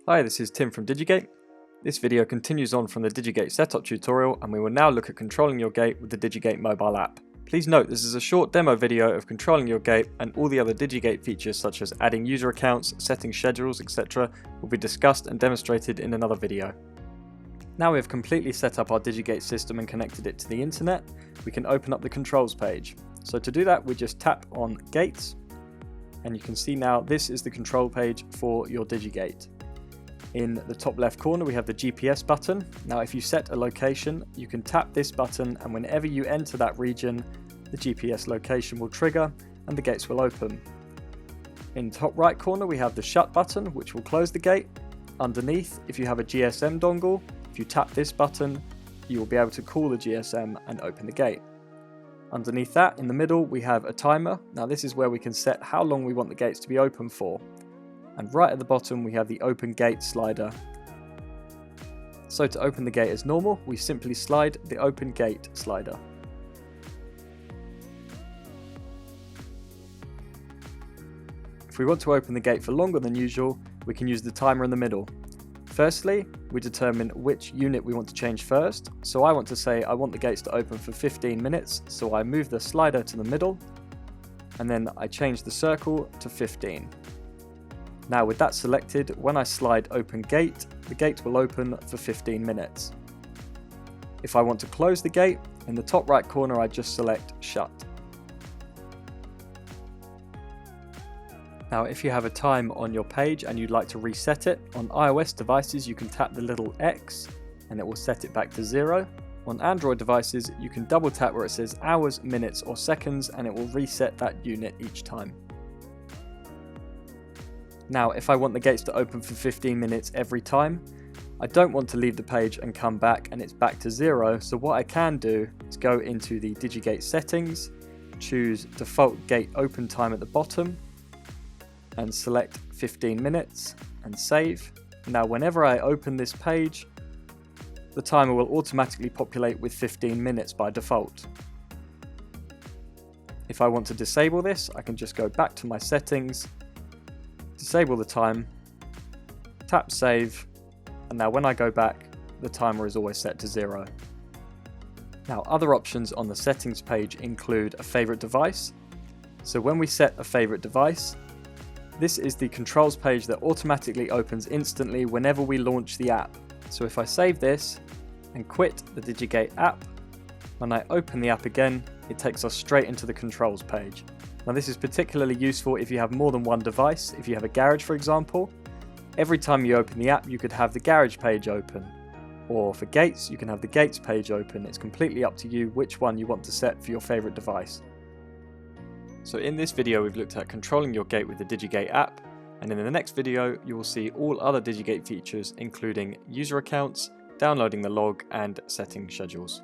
Hi, this is Tim from digiGate. This video continues on from the digiGate setup tutorial, and we will now look at controlling your gate with the digiGate mobile app. Please note this is a short demo video of controlling your gate, and all the other digiGate features such as adding user accounts, setting schedules, etc. will be discussed and demonstrated in another video. Now we have completely set up our digiGate system and connected it to the internet, we can open up the controls page. So to do that, we just tap on gates, and you can see now this is the control page for your digiGate. In the top left corner we have the GPS button. Now if you set a location, you can tap this button, and whenever you enter that region, the GPS location will trigger and the gates will open. In the top right corner we have the shut button, which will close the gate. Underneath, if you have a GSM dongle, if you tap this button, you will be able to call the GSM and open the gate. Underneath that, in the middle, we have a timer. Now this is where we can set how long we want the gates to be open for. And right at the bottom we have the open gate slider. So to open the gate as normal, we simply slide the open gate slider. If we want to open the gate for longer than usual, we can use the timer in the middle. Firstly, we determine which unit we want to change first. So I want to say I want the gates to open for 15 minutes, so I move the slider to the middle, and then I change the circle to 15. Now with that selected, when I slide open gate, the gate will open for 15 minutes. If I want to close the gate, in the top right corner I just select shut. Now if you have a time on your page and you'd like to reset it, on iOS devices you can tap the little X and it will set it back to 0. On Android devices you can double tap where it says hours, minutes or seconds, and it will reset that unit each time. Now if I want the gates to open for 15 minutes every time, I don't want to leave the page and come back and it's back to 0, so what I can do is go into the digiGate settings, choose default gate open time at the bottom and select 15 minutes and save. Now whenever I open this page, the timer will automatically populate with 15 minutes by default. If I want to disable this, I can just go back to my settings, disable the time, tap save, and now when I go back, the timer is always set to 0. Now other options on the settings page include a favorite device. So when we set a favorite device, this is the controls page that automatically opens instantly whenever we launch the app. So if I save this and quit the digiGate app, when I open the app again, it takes us straight into the controls page. Now this is particularly useful if you have more than one device. If you have a garage, for example, every time you open the app you could have the garage page open, or for gates you can have the gates page open. It's completely up to you which one you want to set for your favorite device. So in this video we've looked at controlling your gate with the digiGate app, and in the next video you will see all other digiGate features including user accounts, downloading the log and setting schedules.